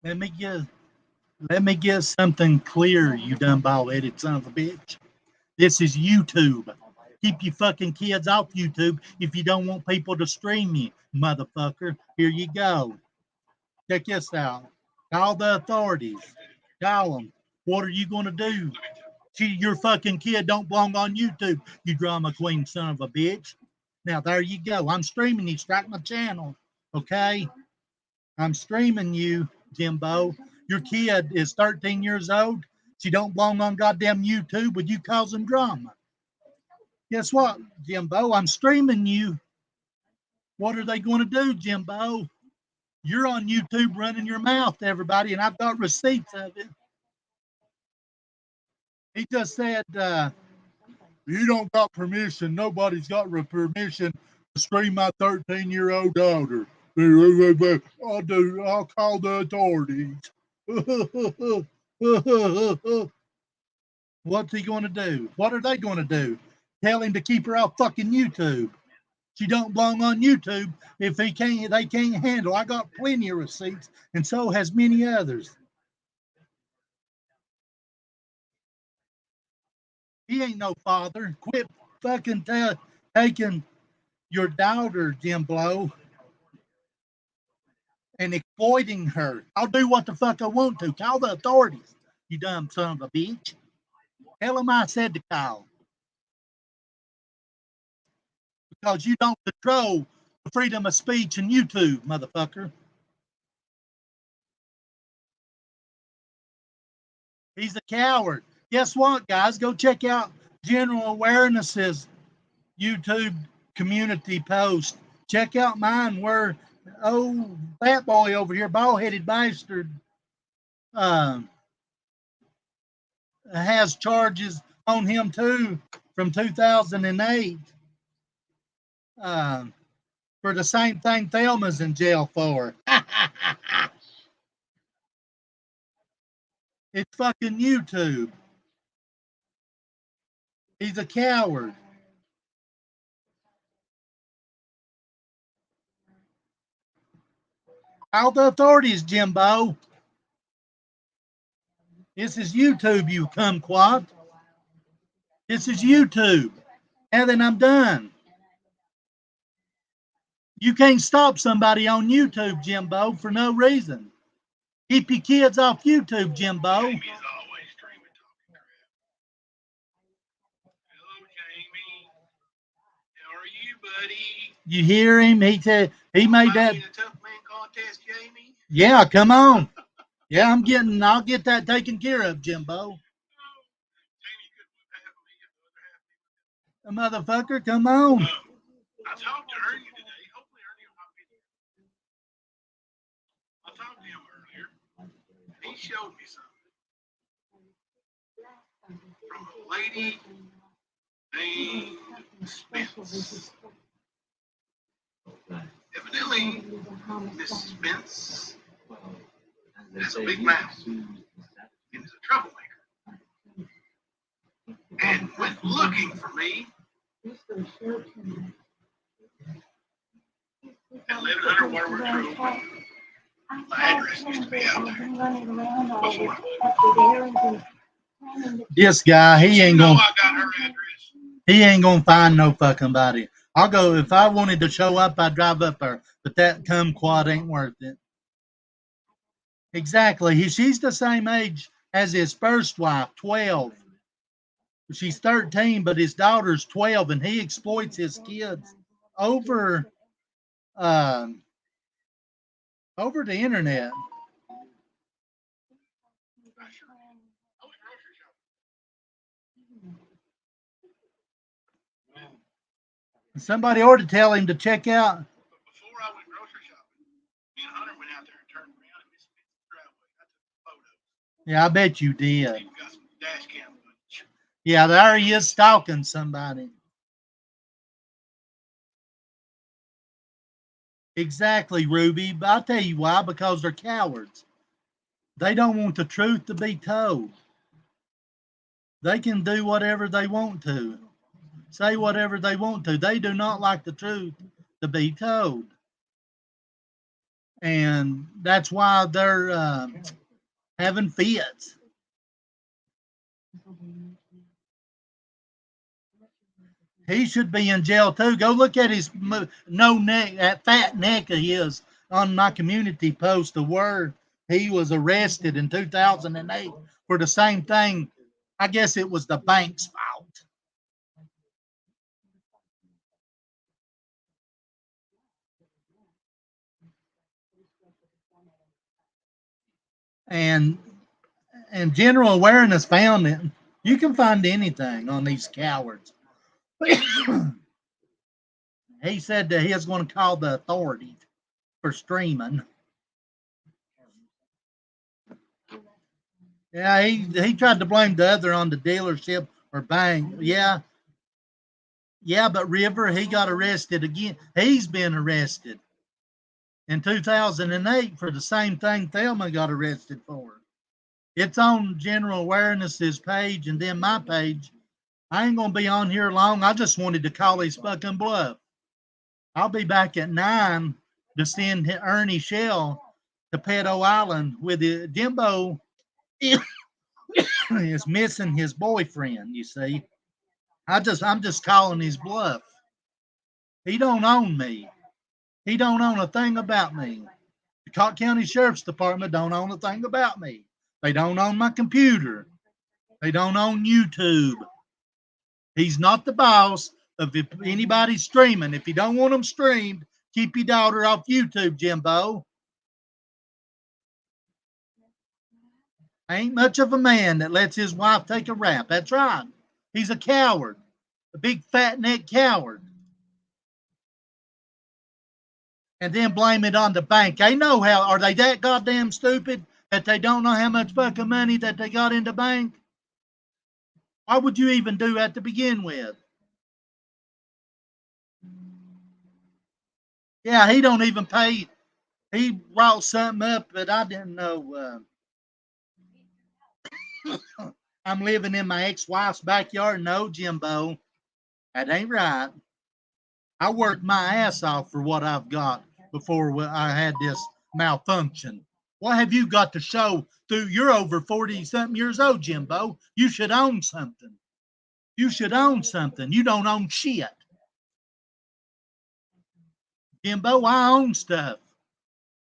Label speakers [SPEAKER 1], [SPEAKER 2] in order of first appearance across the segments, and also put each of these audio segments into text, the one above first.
[SPEAKER 1] Let me get let me get something clear, you dumb bald-headed son of a bitch. This is YouTube. Keep your fucking kids off YouTube if you don't want people to stream you, motherfucker. Here you go. Check this out. Call the authorities. Call them. What are you going to do? Your fucking kid don't belong on YouTube, you drama queen son of a bitch. Now, there you go. I'm streaming you. Strike my channel. Okay? I'm streaming you, Jimbo. Your kid is 13 years old. She don't belong on goddamn YouTube with you causing drama. Guess what, Jimbo? I'm streaming you. What are they going to do, Jimbo? You're on YouTube running your mouth, everybody, and I've got receipts of it. He just said, you don't got permission. Nobody's got permission to stream my 13-year-old daughter. I'll call the authorities. What's he going to do? What are they going to do? Tell him to keep her off fucking YouTube. She don't belong on YouTube if they can't handle. I got plenty of receipts, and so has many others. He ain't no father. Quit fucking taking your daughter, Jim Blow, and exploiting her. I'll do what the fuck I want to. Call the authorities, you dumb son of a bitch. Tell him I said to call. Because you don't control the freedom of speech in YouTube, motherfucker. He's a coward. Guess what, guys? Go check out General Awareness's YouTube community post. Check out mine where fat boy over here, bald-headed bastard, uh, has charges on him too from 2008 for the same thing Thelma's in jail for. It's fucking YouTube. He's a coward. Call the authorities, Jimbo. This is YouTube, you kumquat. This is YouTube. And then I'm done. You can't stop somebody on YouTube, Jimbo, for no reason. Keep your kids off YouTube, Jimbo.
[SPEAKER 2] Jamie's always streaming talking crap. Hello, Jamie. How are you, buddy?
[SPEAKER 1] You hear him? He made that.
[SPEAKER 2] A tough man contest, Jamie.
[SPEAKER 1] Yeah, come on. Yeah, I'll get that taken care of, Jimbo. A motherfucker, come on.
[SPEAKER 2] I talked to Ernie today. Hopefully Ernie will not be there. I talked to him earlier. He showed me something from a lady named Spence. Evidently, Miss Spence has a big mouth and is a troublemaker. And went looking for me at 1100 Waterworks Road. My address used to be out there before.
[SPEAKER 1] This guy, he ain't gonna.
[SPEAKER 2] I got her address.
[SPEAKER 1] He ain't gonna find no fucking body. I'll go if I wanted to show up, I'd drive up there. But that kumquat ain't worth it. Exactly. She's the same age as his first wife, 12. She's 13, but his daughter's 12, and he exploits his kids over the internet. Somebody ought to tell him to check out.
[SPEAKER 2] Before I went grocery shopping, me and Hunter went out there and turned around and Miss Spence's driveway. I took photos.
[SPEAKER 1] Yeah, I bet you did.
[SPEAKER 2] Even got some dash cam footage.
[SPEAKER 1] Yeah, there he is stalking somebody. Exactly, Ruby. But I'll tell you why, because they're cowards. They don't want the truth to be told. They can do whatever they want to, say whatever they want to. They do not like the truth to be told. And that's why they're having fits. He should be in jail too. Go look at his no neck, that fat neck of his on my community post of where he was arrested in 2008 for the same thing. I guess it was the bank's fault. And general awareness found it. You can find anything on these cowards. He said that he was going to call the authorities for streaming. Yeah, he tried to blame the other on the dealership or bank. Yeah, but River, he got arrested again. He's been arrested in 2008 for the same thing Thelma got arrested for. It's on General Awareness's page and then my page. I ain't gonna be on here long. I just wanted to call his fucking bluff. I'll be back at 9 to send Ernie Shell to Pedo Island with Jimbo is missing his boyfriend, you see. I'm just calling his bluff. He don't own me. He don't own a thing about me. The Cotton County Sheriff's Department don't own a thing about me. They don't own my computer. They don't own YouTube. He's not the boss of if anybody's streaming. If you don't want them streamed, keep your daughter off YouTube, Jimbo. Ain't much of a man that lets his wife take a rap. That's right. He's a coward. A big fat neck coward. And then blame it on the bank. They know how. Are they that goddamn stupid that they don't know how much fucking money that they got in the bank? Why would you even do that to begin with? Yeah, he don't even pay. He brought something up that I didn't know. I'm living in my ex-wife's backyard. No, Jimbo, that ain't right. I worked my ass off for what I've got before I had this malfunction. What have you got to show through? You're over 40-something years old, Jimbo. You should own something. You should own something. You don't own shit. Jimbo, I own stuff.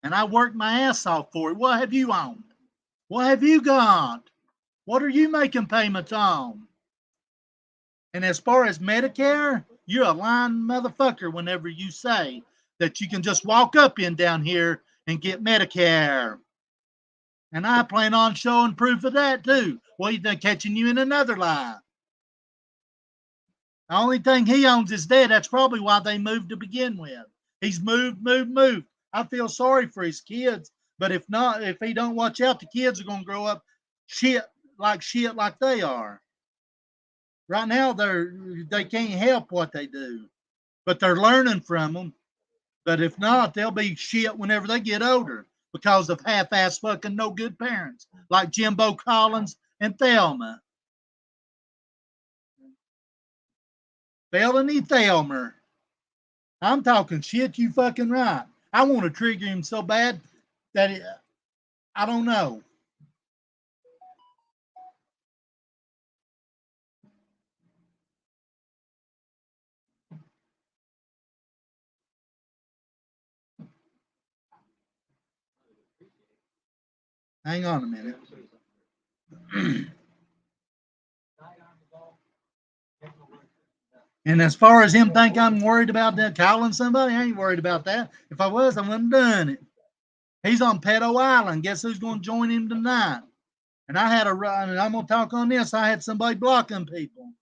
[SPEAKER 1] And I worked my ass off for it. What have you owned? What have you got? What are you making payments on? And as far as Medicare, you're a lying motherfucker whenever you say that you can just walk up in down here and get Medicare. And I plan on showing proof of that too. Well, you think catching you in another lie. The only thing he owns is dead. That's probably why they moved to begin with. He's moved. I feel sorry for his kids, but if not, if he don't watch out, the kids are gonna grow up shit like they are. Right now, they can't help what they do, but they're learning from them. But if not, they'll be shit whenever they get older because of half-ass fucking no good parents like Jimbo Collins and Thelma. Felony Thelmer. I'm talking shit, you fucking right. I want to trigger him so bad that I don't know. Hang on a minute. And as far as him think I'm worried about that calling somebody, I ain't worried about that. If I was, I wouldn't have done it. He's on Pedo Island. Guess who's going to join him tonight? And I had and I'm going to talk on this. I had somebody blocking people.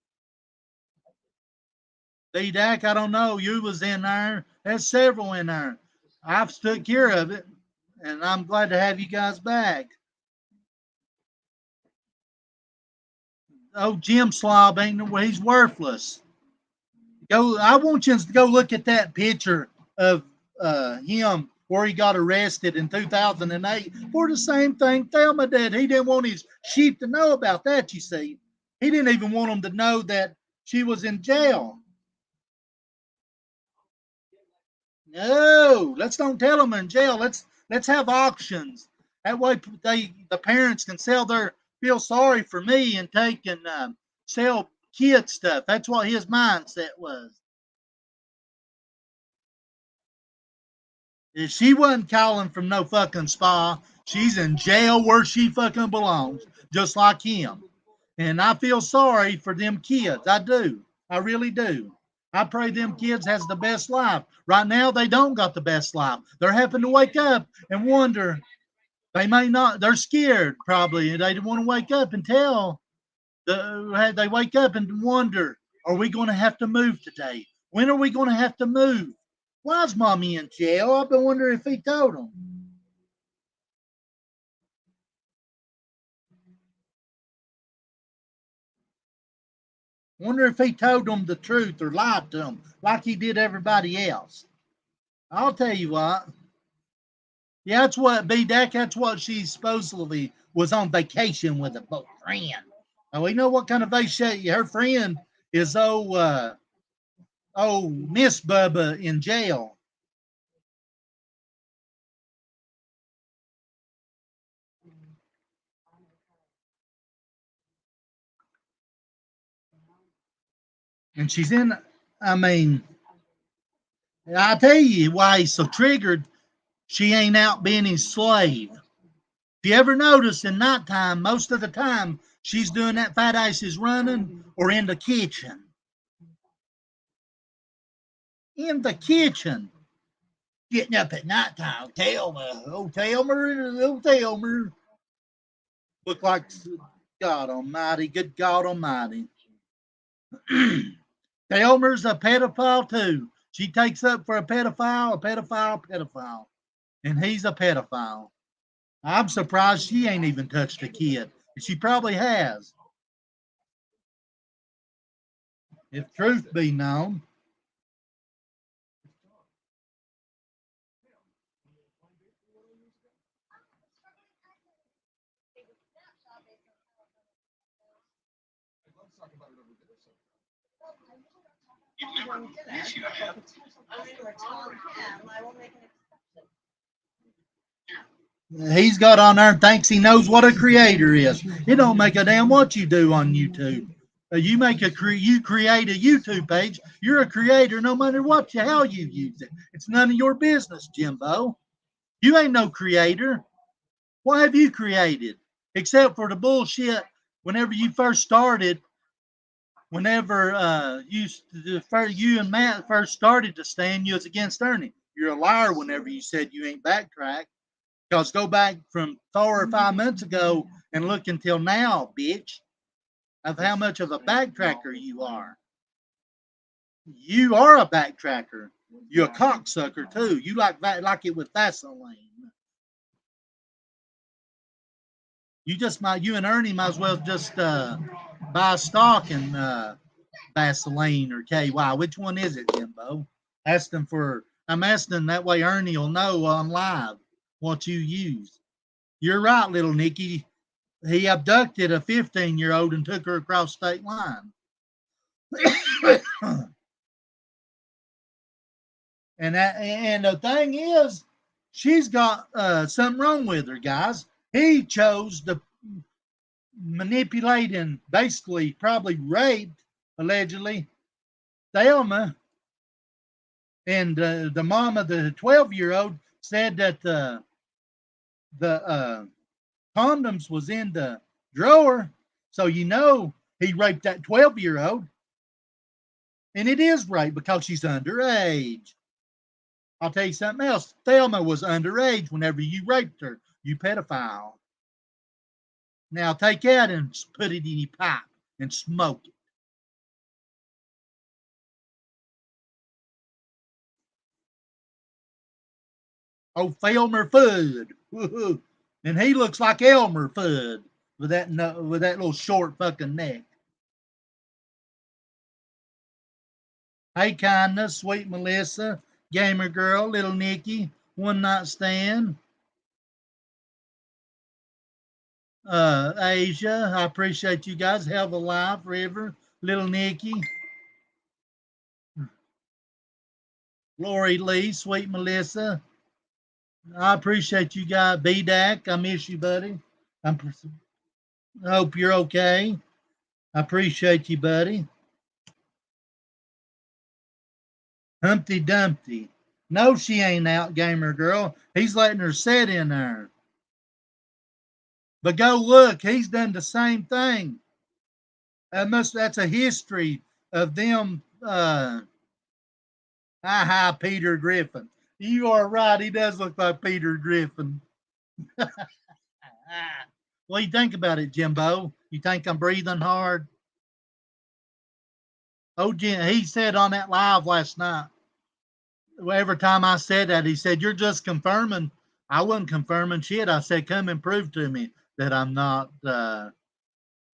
[SPEAKER 1] D-Dac, I don't know. You was in there. There's several in there. I've took care of it, and I'm glad to have you guys back. Oh, Jim Slob he's worthless. I want you to go look at that picture of him where he got arrested in 2008 for the same thing Thelma did. He didn't want his sheep to know about that, you see. He didn't even want them to know that she was in jail. No, let's don't tell them in jail. Let's have auctions. That way, the parents can feel sorry for me and take and sell kid stuff. That's what his mindset was. If she wasn't calling from no fucking spa, she's in jail where she fucking belongs, just like him. And I feel sorry for them kids. I do. I really do. I pray them kids has the best life. Right now, they don't got the best life. They're having to wake up and wonder. They may not. They're scared probably, and they want to wake up and tell. They wake up and wonder, are we going to have to move today? When are we going to have to move? Why is mommy in jail? I've been wondering if he told them. Wonder if he told them the truth or lied to them like he did everybody else. I'll tell you what. Yeah, that's what B-Deck, that's what she supposedly was on vacation with a friend. Now we know what kind of vacation her friend is. Miss Bubba in jail. And she's in, I mean, I tell you why he's so triggered. She ain't out being his slave. If you ever notice in nighttime, most of the time, she's doing that fat ass is running or in the kitchen. In the kitchen. Getting up at nighttime. Thelma. Oh, Thelma. Look like God Almighty. Good God Almighty. Thelma's a pedophile too. She takes up for a pedophile. And he's a pedophile. I'm surprised she ain't even touched a kid. She probably has. If truth be known. He's got on there and thinks he knows what a creator is. It don't make a damn what you do on YouTube. You create a YouTube page. You're a creator, no matter what the hell you use it. It's none of your business, Jimbo. You ain't no creator. What have you created except for the bullshit? Whenever you first started, whenever you and Matt first started to stand, you was against Ernie. You're a liar whenever you said you ain't backtracked. Because go back from 4 or 5 months ago and look until now, bitch, of how much of a backtracker you are. You are a backtracker. You're a cocksucker too. You like it with Vaseline. You and Ernie might as well just buy stock in Vaseline or KY. Which one is it, Jimbo? I'm asking that way Ernie will know on live what you use. You're right, little Nikki. He abducted a 15-year-old and took her across state line. and the thing is, she's got something wrong with her, guys. He chose to manipulate and basically probably raped, allegedly, Thelma. And the mom of the 12-year-old said that the condoms was in the drawer. So he raped that 12-year-old. And it is rape because she's underage. I'll tell you something else. Thelma was underage whenever you raped her, you pedophile. Now take that and put it in your pipe and smoke it. Oh, Elmer Fudd. And he looks like Elmer Fudd with that little short fucking neck. Hey, Kindness, Sweet Melissa, Gamer Girl, Little Nikki, One Night Stand. Asia, I appreciate you guys. Hell of a Life, River, Little Nikki, Lori Lee, Sweet Melissa, I appreciate you guys. BDAC, I miss you, buddy. I hope you're okay. I appreciate you, buddy. Humpty Dumpty. No, she ain't out, gamer girl. He's letting her sit in there. But go look, he's done the same thing. That's a history of them. Peter Griffin. You are right. He does look like Peter Griffin. What do you think about it, Jimbo? You think I'm breathing hard? Oh, Jim, he said on that live last night. Every time I said that, he said, "You're just confirming." I wasn't confirming shit. I said, "Come and prove to me that I'm not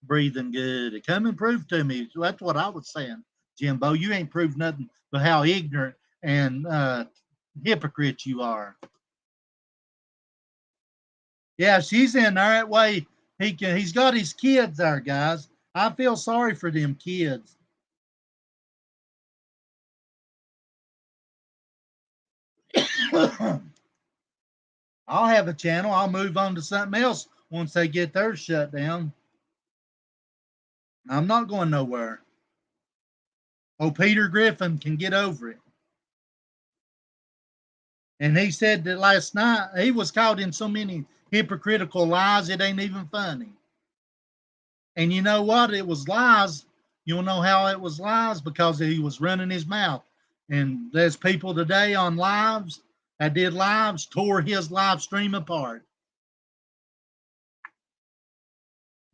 [SPEAKER 1] breathing good. Come and prove to me." So that's what I was saying, Jimbo. You ain't proved nothing but how ignorant and hypocrite you are. Yeah, she's in there. That way he's got his kids there, guys. I feel sorry for them kids. I'll have a channel. I'll move on to something else once they get theirs shut down. I'm not going nowhere. Oh, Peter Griffin can get over it. And he said that last night he was caught in so many hypocritical lies, it ain't even funny. And you know what? It was lies. You'll know how it was lies because he was running his mouth. And there's people today on lives that did lives, tore his live stream apart.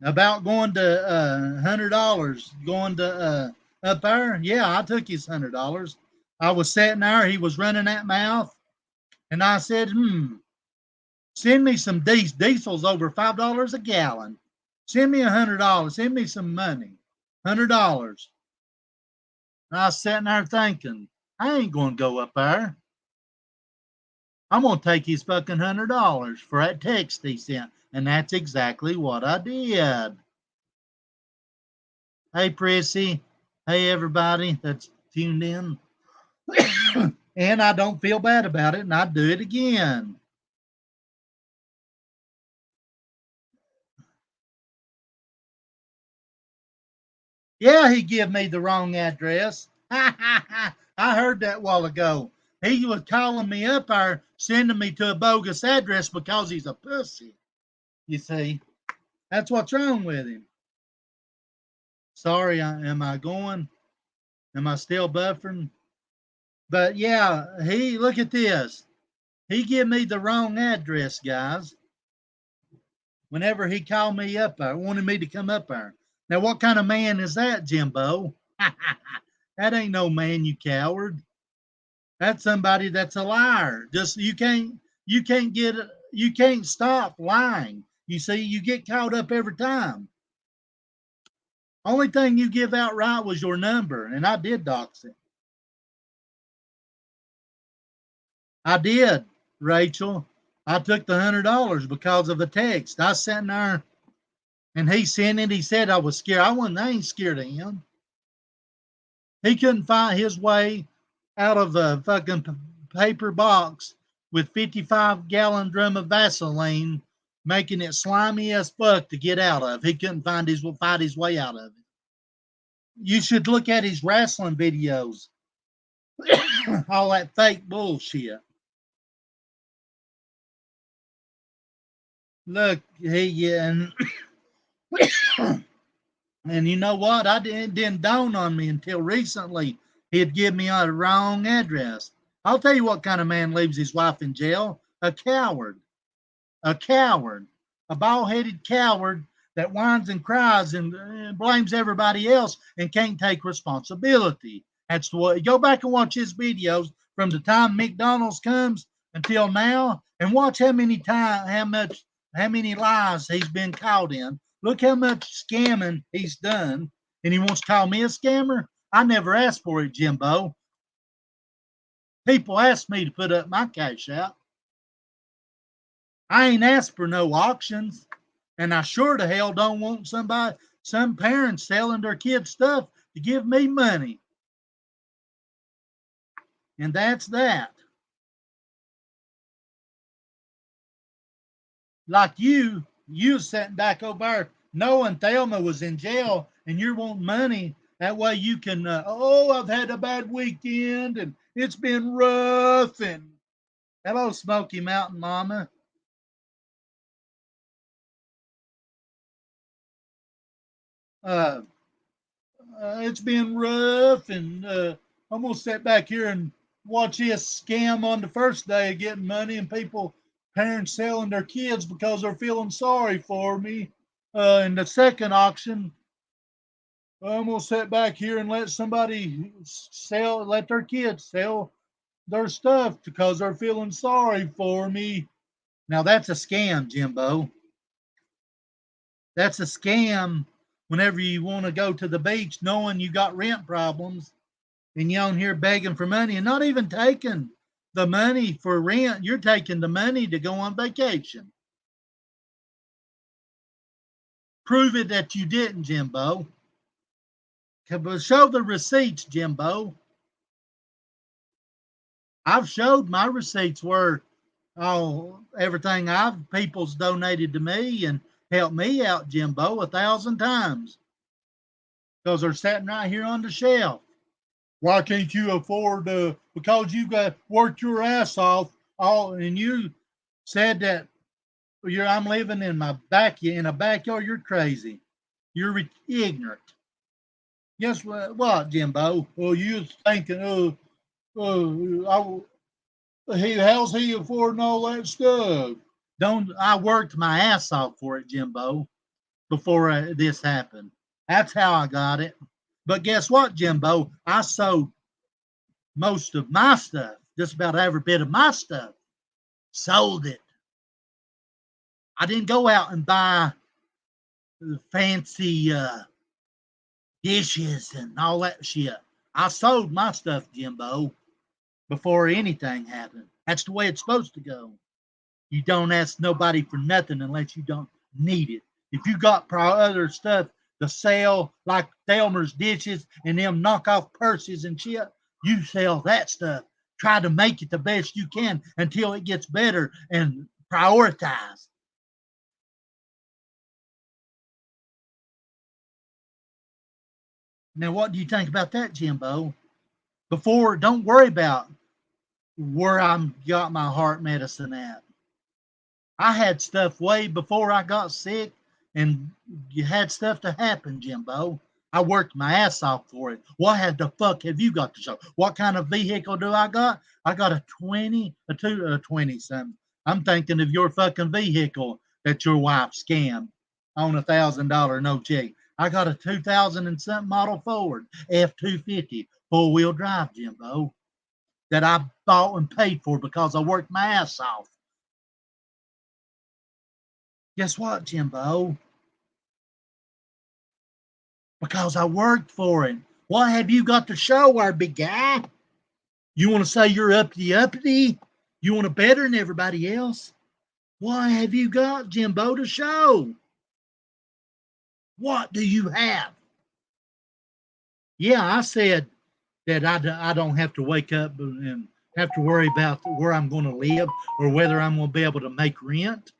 [SPEAKER 1] About going to $100, going to up there. Yeah, I took his $100. I was sitting there, he was running that mouth, and I said, send me some diesel. Diesel's over $5 a gallon. Send me $100. Send me some money. $100. And I was sitting there thinking, I ain't going to go up there. I'm going to take his fucking $100 for that text he sent. And that's exactly what I did. Hey, Prissy. Hey, everybody that's tuned in. And I don't feel bad about it, and I'd do it again. Yeah, he gave me the wrong address. I heard that a while ago. He was calling me up there, sending me to a bogus address because he's a pussy. You see, that's what's wrong with him. Sorry, am I going? Am I still buffering? But yeah, look at this. He gave me the wrong address, guys. Whenever he called me up there, wanted me to come up there. Now, what kind of man is that, Jimbo? That ain't no man, you coward. That's somebody that's a liar. Just you can't stop lying. You see, you get caught up every time. Only thing you give out right was your number, and I did dox it. I did, Rachel. I took the $100 because of the text. I sat there and he sent it. He said I was scared. I ain't scared of him. He couldn't find his way out of a fucking paper box with 55-gallon drum of Vaseline, making it slimy as fuck to get out of. He couldn't find his way out of it. You should look at his wrestling videos. All that fake bullshit. Look, and you know what? It didn't dawn on me until recently. He'd give me a wrong address. I'll tell you what kind of man leaves his wife in jail. A coward. A coward. A bald-headed coward that whines and cries and blames everybody else and can't take responsibility. That's what. Go back and watch his videos from the time McDonald's comes until now, and watch how many lies he's been caught in. Look how much scamming he's done, and he wants to call me a scammer. I never asked for it, Jimbo. People ask me to put up my cash out. I ain't asked for no auctions, and I sure to hell don't want some parents selling their kids stuff to give me money. And that's that. Like you sitting back over there knowing Thelma was in jail and you're wanting money. That way you can, I've had a bad weekend and it's been rough. And hello, Smoky Mountain Mama. Uh, it's been rough, and I'm gonna sit back here and watch this scam on the first day of getting money, and people, parents selling their kids because they're feeling sorry for me. In the second auction, I'm gonna sit back here and let somebody let their kids sell their stuff because they're feeling sorry for me. Now that's a scam, Jimbo. That's a scam. Whenever you want to go to the beach, knowing you got rent problems and you're on here begging for money and not even taking the money for rent. You're taking the money to go on vacation. Prove it that you didn't, Jimbo. Show the receipts, Jimbo. I've showed my receipts where everything people's donated to me and helped me out, Jimbo, 1,000 times. Because they're sitting right here on the shelf. Why can't you afford because you got worked your ass off and you said that I'm living in a backyard. You're crazy. You're ignorant. Guess what, Jimbo? Well, you was thinking, how's he affording all that stuff? I worked my ass off for it, Jimbo, before this happened. That's how I got it. But guess what, Jimbo? I sold most of my stuff, just about every bit of my stuff. Sold it. I didn't go out and buy fancy dishes and all that shit. I sold my stuff, Jimbo, before anything happened. That's the way it's supposed to go. You don't ask nobody for nothing unless you don't need it. If you got other stuff to sell, like Thelmer's dishes and them knockoff purses and shit, you sell that stuff. Try to make it the best you can until it gets better and prioritize. Now, what do you think about that, Jimbo? Don't worry about where I'm got my heart medicine at. I had stuff way before I got sick, and you had stuff to happen, Jimbo. I worked my ass off for it. What the fuck have you got to show? What kind of vehicle do I got? I got a 20 something. I'm thinking of your fucking vehicle that your wife scammed on $1,000 no check. I got a 2000 and something model Ford F-250 4-wheel drive, Jimbo, that I bought and paid for because I worked my ass off. Guess what, Jimbo? Because I worked for it. What have you got to show, our big guy? You want to say you're uppity? You want to better than everybody else? What have you got, Jimbo, to show? What do you have? Yeah, I said that I don't have to wake up and have to worry about where I'm going to live or whether I'm going to be able to make rent.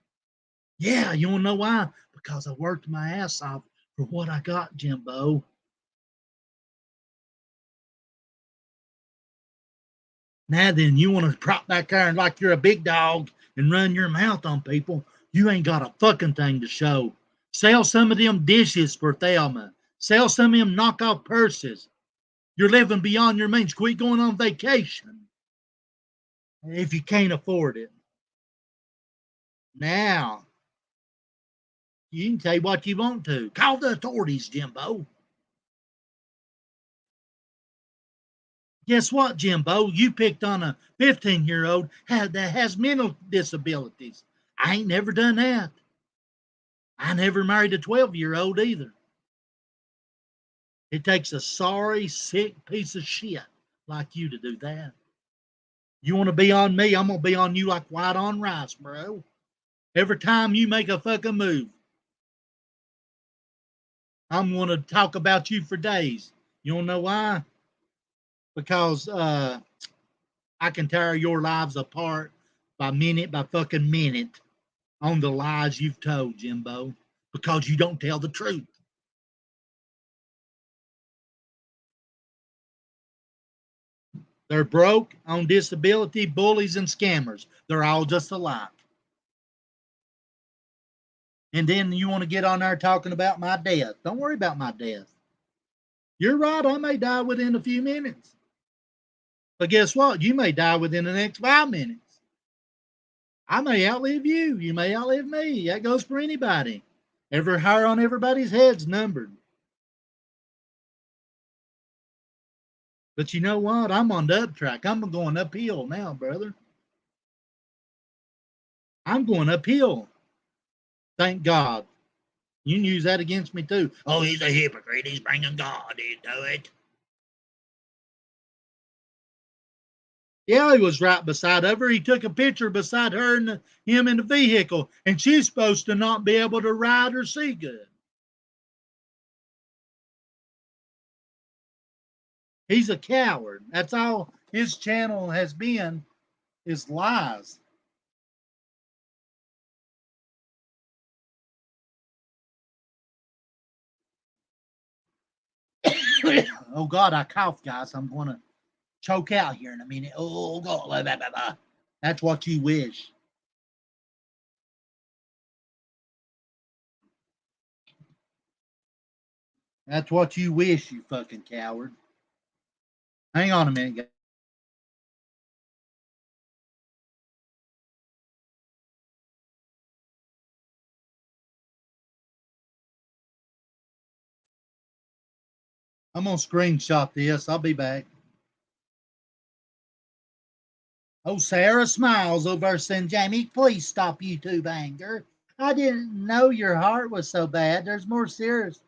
[SPEAKER 1] Yeah, you want to know why? Because I worked my ass off for what I got, Jimbo. Now then, you want to prop back there and like you're a big dog and run your mouth on people. You ain't got a fucking thing to show. Sell some of them dishes for Thelma. Sell some of them knockoff purses. You're living beyond your means. Quit going on vacation if you can't afford it. Now, you can say what you want to. Call the authorities, Jimbo. Guess what, Jimbo? You picked on a 15-year-old that has mental disabilities. I ain't never done that. I never married a 12-year-old either. It takes a sorry, sick piece of shit like you to do that. You want to be on me, I'm going to be on you like white on rice, bro. Every time you make a fucking move, I'm going to talk about you for days. You want to know why? Because I can tear your lives apart by fucking minute. on the lies you've told, Jimbo, because you don't tell the truth. They're broke, on disability, bullies, and scammers. They're all just alike. And then you want to get on there talking about my death. Don't worry about my death. You're right, I may die within a few minutes. But guess what? You may die within the next 5 minutes. I may outlive you. You may outlive me. That goes for anybody. Every hair on everybody's head's numbered. But you know what? I'm on the up track. I'm going uphill now, brother. I'm going uphill. Thank God. You can use that against me too. Oh, he's a hypocrite. He's bringing God into it. Yeah, he was right beside of her. He took a picture beside her and him in the vehicle, and she's supposed to not be able to ride or see good. He's a coward. That's all his channel has been, is lies. Oh God, I cough, guys. I'm going to choke out here in a minute. Oh God, blah, blah, blah. That's what you wish. That's what you wish, you fucking coward. Hang on a minute, guys. I'm going to screenshot this. I'll be back. Oh, Sarah Smiles over saying, Jamie, please stop YouTube anger. I didn't know your heart was so bad. There's more serious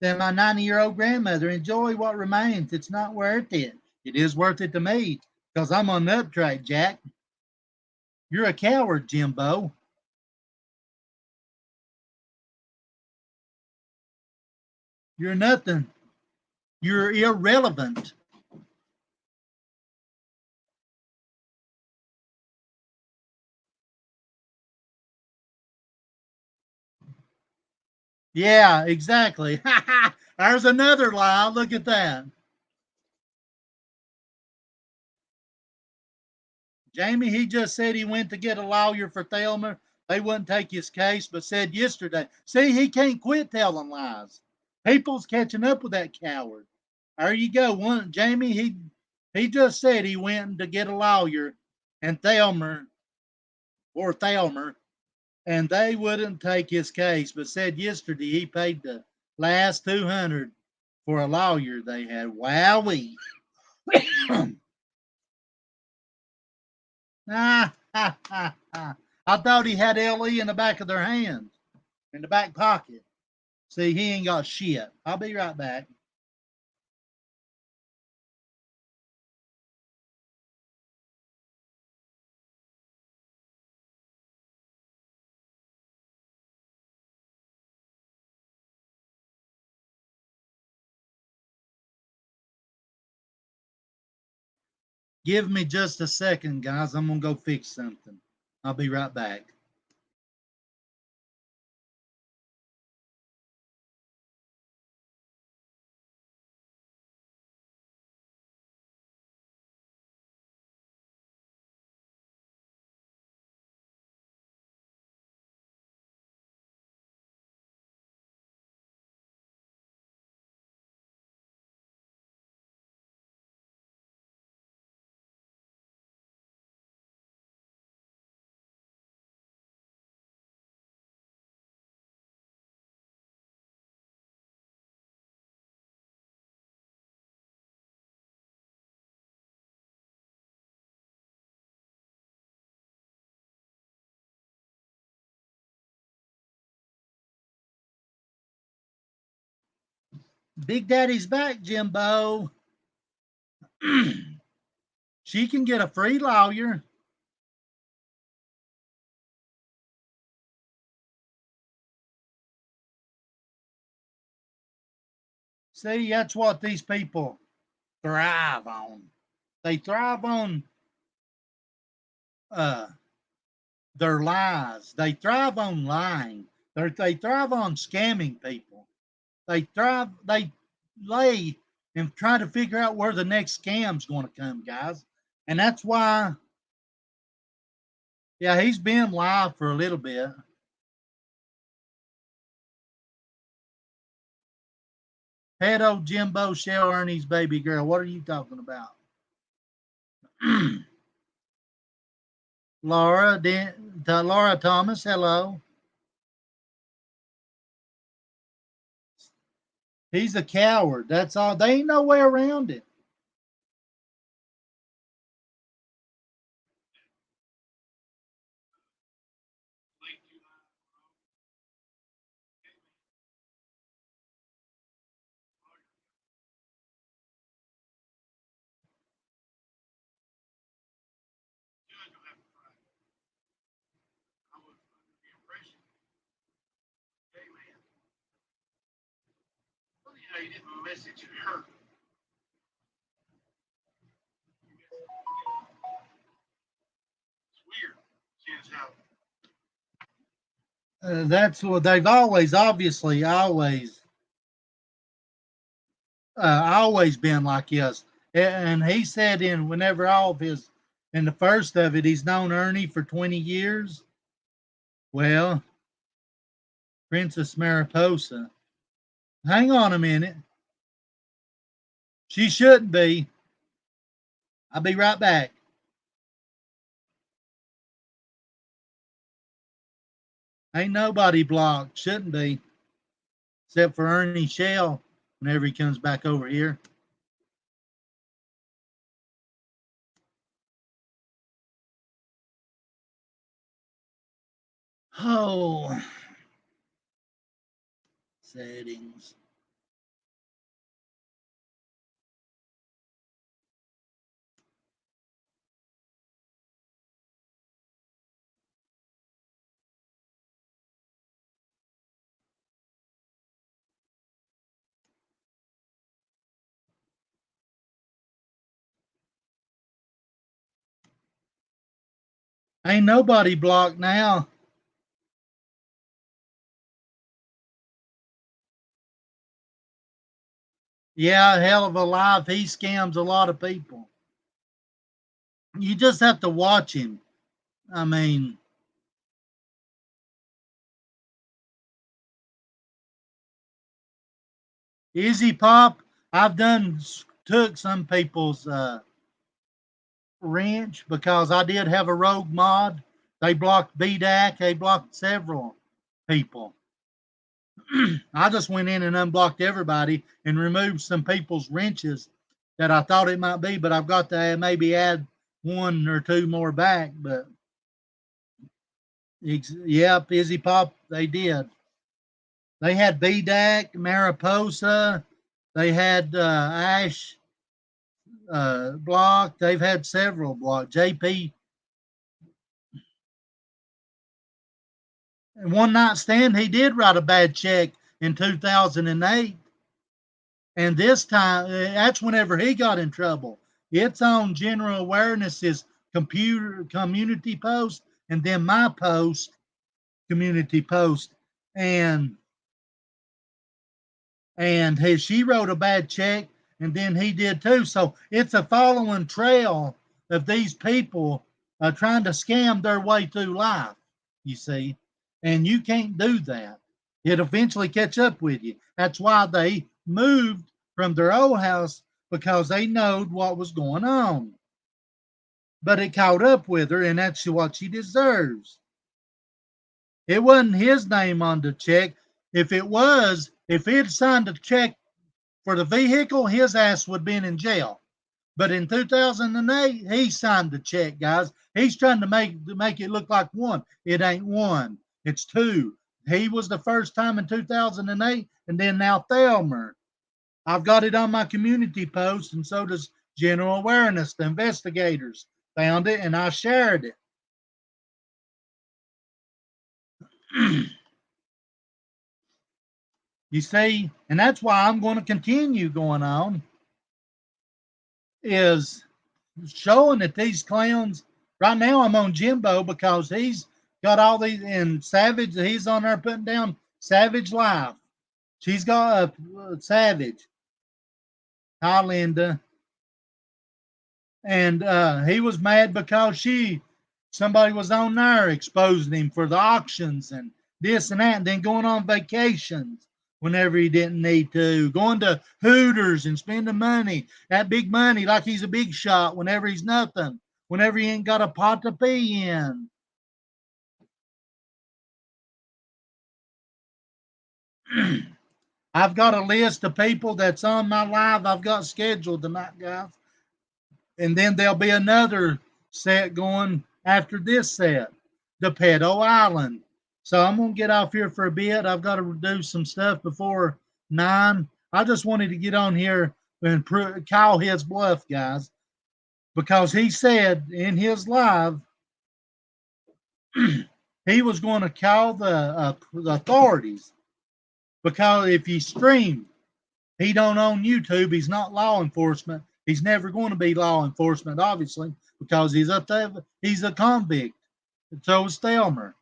[SPEAKER 1] than my 90-year-old grandmother. Enjoy what remains. It's not worth it. It is worth it to me because I'm on the up track, Jack. You're a coward, Jimbo. You're nothing. You're irrelevant. Yeah, exactly. There's another lie. Look at that. Jamie, he just said he went to get a lawyer for Thelma. They wouldn't take his case, but said yesterday. See, he can't quit telling lies. People's catching up with that coward. There you go. One Jamie, he just said he went to get a lawyer and Thelma and they wouldn't take his case, but said yesterday he paid the last 200 for a lawyer they had. Wowee. Ah, ha, ha, ha. I thought he had LE in the back of their hands, in the back pocket. See, he ain't got shit. I'll be right back. Give me just a second, guys. I'm going to go fix something. I'll be right back. Big Daddy's back, Jimbo. She can get a free lawyer. See, that's what these people thrive on. They thrive on their lies. They thrive on lying. They thrive on scamming people. They lay and try to figure out where the next scam's going to come, guys. And that's why, yeah, he's been live for a little bit. Pedo Jimbo Shell Ernie's baby girl. What are you talking about? Laura Thomas, hello. He's a coward. That's all. There ain't no way around it.
[SPEAKER 2] You didn't message her. It's weird. Seeing how
[SPEAKER 1] That's what they've always been like this. And he said whenever all of his, in the first of it, he's known Ernie for 20 years. Well, Princess Mariposa. Hang on a minute. She shouldn't be. I'll be right back. Ain't nobody blocked. Shouldn't be. Except for Ernie Shell whenever he comes back over here. Oh. Settings. Ain't nobody blocked now. Yeah, hell of a life. He scams a lot of people. You just have to watch him. I mean, Easy Pop, I've took some people's wrench because I did have a rogue mod. They blocked BDAC. They blocked several people. I just went in and unblocked everybody and removed some people's wrenches that I thought it might be, but I've got to maybe add one or two more back. But yep, Izzy Pop, they did. They had BDAC, Mariposa, they had Ash blocked. They've had several blocked. JP. And One Night Stand, he did write a bad check in 2008. And this time, that's whenever he got in trouble. It's on General Awareness's community post, and then my post, community post, and she wrote a bad check, and then he did too. So it's a following trail of these people trying to scam their way through life. You see, and you can't do that. It eventually catch up with you. That's why they moved from their old house, because they knowed what was going on. But it caught up with her, and that's what she deserves. It wasn't his name on the check. If he'd signed a check for the vehicle, his ass would have been in jail. But in 2008, he signed the check, guys. He's trying to make it look like one. It ain't one. It's two. He was the first time in 2008, and then now Thelmer. I've got it on my community post, and so does General Awareness. The investigators found it, and I shared it. You see, and that's why I'm going to continue going on, is showing that these clowns, right now I'm on Jimbo because he's got all these, and Savage, he's on there putting down Savage Life. She's got Savage, Highlander. And he was mad because somebody was on there exposing him for the auctions and this and that, and then going on vacations whenever he didn't need to, going to Hooters and spending money, that big money, like he's a big shot whenever he's nothing, whenever he ain't got a pot to pee in. I've got a list of people that's on my live I've got scheduled tonight, guys. And then there'll be another set going after this set, the Pedo Island. So I'm going to get off here for a bit. I've got to do some stuff before 9. I just wanted to get on here and call his bluff, guys, because he said in his live he was going to call the authorities, because if he streamed, he don't own YouTube. He's not law enforcement. He's never going to be law enforcement, obviously, because he's a convict. So is Thelmer.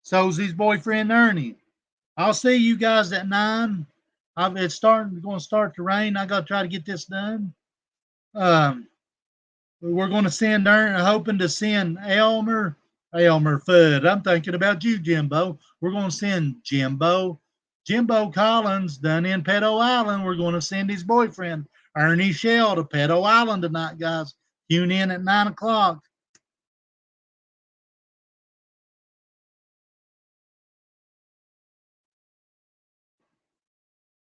[SPEAKER 1] So is his boyfriend Ernie. I'll see you guys at 9. It's going to start to rain. I got to try to get this done. We're going to send Ernie, hoping to send Elmer Fudd. I'm thinking about you, Jimbo. We're going to send Jimbo Collins done in Pedo Island. We're going to send his boyfriend Ernie Shell to Pedo Island tonight, guys. Tune in at 9 o'clock.